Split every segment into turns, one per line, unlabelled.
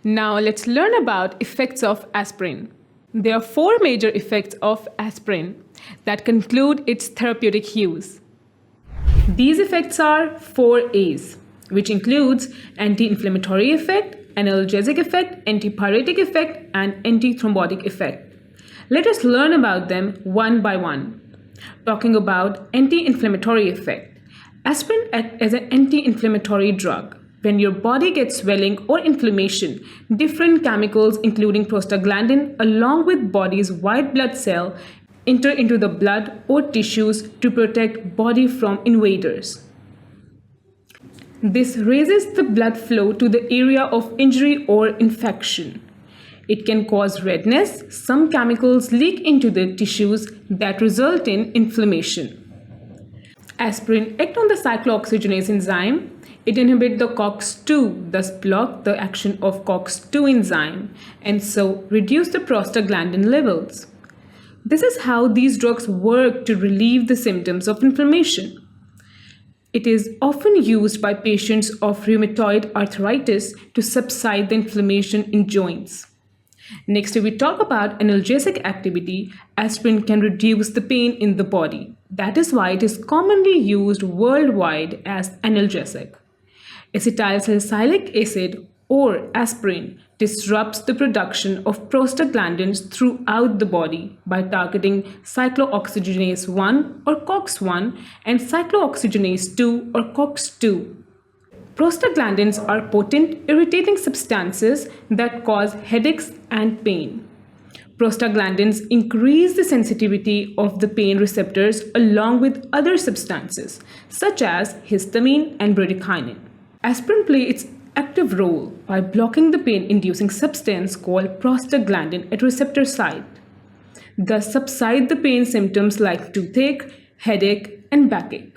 Now let's learn about effects of aspirin. There are 4 major effects of aspirin that conclude its therapeutic use. These effects are 4 A's, which includes anti-inflammatory effect, analgesic effect, antipyretic effect, and antithrombotic effect. Let us learn about them one by one. Talking about anti-inflammatory effect. Aspirin acts as an anti-inflammatory drug. When your body gets swelling or inflammation, different chemicals including prostaglandin along with body's white blood cell enter into the blood or tissues to protect body from invaders. This raises the blood flow to the area of injury or infection. It can cause redness. Some chemicals leak into the tissues that result in inflammation. Aspirin acts on the cyclooxygenase enzyme. It inhibits the COX-2, thus block the action of COX-2 enzyme, and so reduce the prostaglandin levels. This is how these drugs work to relieve the symptoms of inflammation. It is often used by patients of rheumatoid arthritis to subside the inflammation in joints. Next, if we talk about analgesic activity, aspirin can reduce the pain in the body. That is why it is commonly used worldwide as analgesic. Acetyl salicylic acid or aspirin disrupts the production of prostaglandins throughout the body by targeting cyclooxygenase 1 or COX-1 and cyclooxygenase 2 or COX-2. Prostaglandins are potent irritating substances that cause headaches and pain. Prostaglandins increase the sensitivity of the pain receptors along with other substances such as histamine and bradykinin. Aspirin plays its active role by blocking the pain-inducing substance called prostaglandin at receptor site. Thus subside the pain symptoms like toothache, headache, and backache.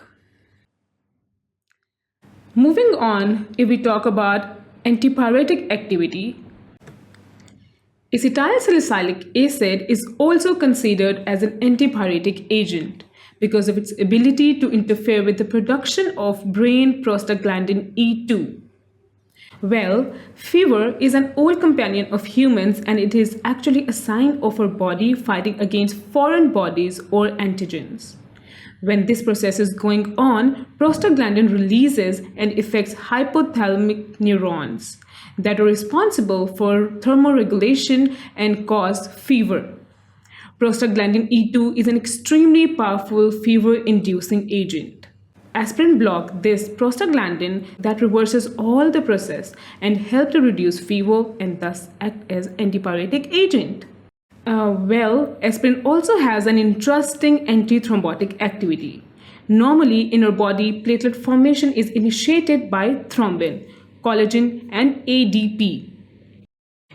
Moving on, if we talk about antipyretic activity, acetyl salicylic acid is also considered as an antipyretic agent because of its ability to interfere with the production of brain prostaglandin E2. Well, fever is an old companion of humans and it is actually a sign of our body fighting against foreign bodies or antigens. When this process is going on, prostaglandin releases and affects hypothalamic neurons that are responsible for thermoregulation and cause fever. Prostaglandin E2 is an extremely powerful fever-inducing agent. Aspirin blocks this prostaglandin that reverses all the process and helps to reduce fever and thus act as antipyretic agent. Aspirin also has an interesting antithrombotic activity. Normally in our body, platelet formation is initiated by thrombin, collagen, and ADP.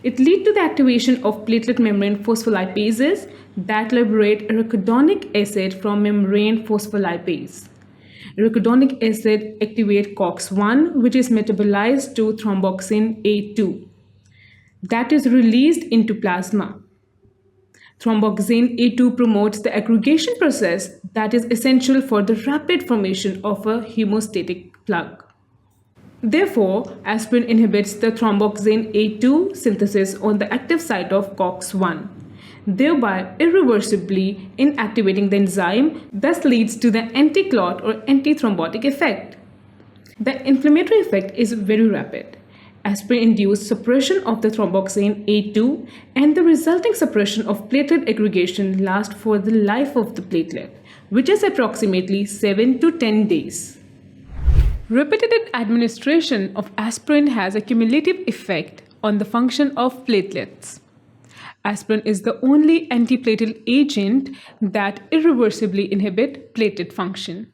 It leads to the activation of platelet membrane phospholipases that liberate arachidonic acid from membrane phospholipase. Arachidonic acid activates COX-1, which is metabolized to thromboxane A2. That is released into plasma. Thromboxane A2 promotes the aggregation process that is essential for the rapid formation of a hemostatic plug. Therefore, aspirin inhibits the thromboxane A2 synthesis on the active site of COX-1, thereby irreversibly inactivating the enzyme, thus leads to the anti-clot or antithrombotic effect. The inflammatory effect is very rapid. Aspirin induces suppression of the thromboxane A2 and the resulting suppression of platelet aggregation lasts for the life of the platelet, which is approximately 7 to 10 days. Repeated administration of aspirin has a cumulative effect on the function of platelets. Aspirin is the only antiplatelet agent that irreversibly inhibits platelet function.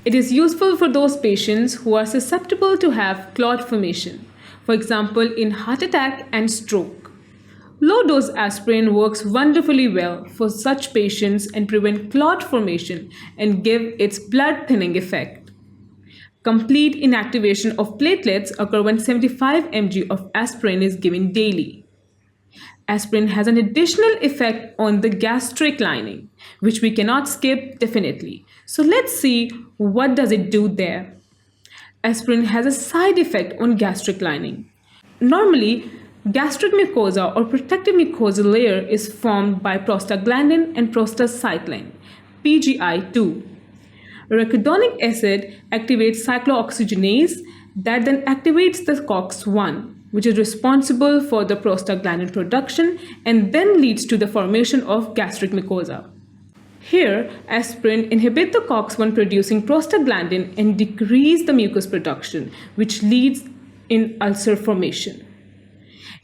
It is useful for those patients who are susceptible to have clot formation, for example in heart attack and stroke. Low-dose aspirin works wonderfully well for such patients and prevent clot formation and give its blood-thinning effect. Complete inactivation of platelets occurs when 75 mg of aspirin is given daily. Aspirin has an additional effect on the gastric lining, which we cannot skip definitely. So let's see what does it do there. Aspirin has a side effect on gastric lining. Normally, gastric mucosa or protective mucosal layer is formed by prostaglandin and prostacyclin, PGI2. Arachidonic acid activates cyclooxygenase that then activates the COX-1, which is responsible for the prostaglandin production and then leads to the formation of gastric mucosa. Here, aspirin inhibits the COX-1 producing prostaglandin and decrease the mucus production, which leads in ulcer formation.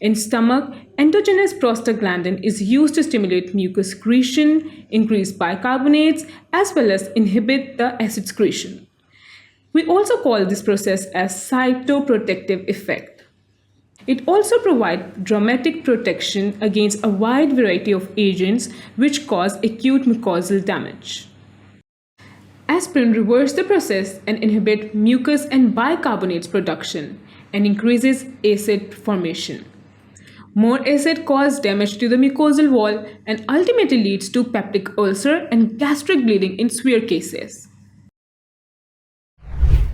In stomach, endogenous prostaglandin is used to stimulate mucus secretion, increase bicarbonates, as well as inhibit the acid secretion. We also call this process as cytoprotective effect. It also provides dramatic protection against a wide variety of agents which cause acute mucosal damage. Aspirin reverses the process and inhibits mucus and bicarbonates production and increases acid formation. More acid causes damage to the mucosal wall and ultimately leads to peptic ulcer and gastric bleeding in severe cases.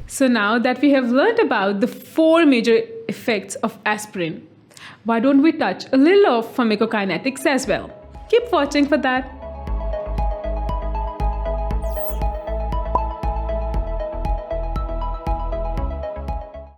So now that we have learned about the 4 major effects of aspirin, why don't we touch a little of pharmacokinetics as well? Keep watching for that.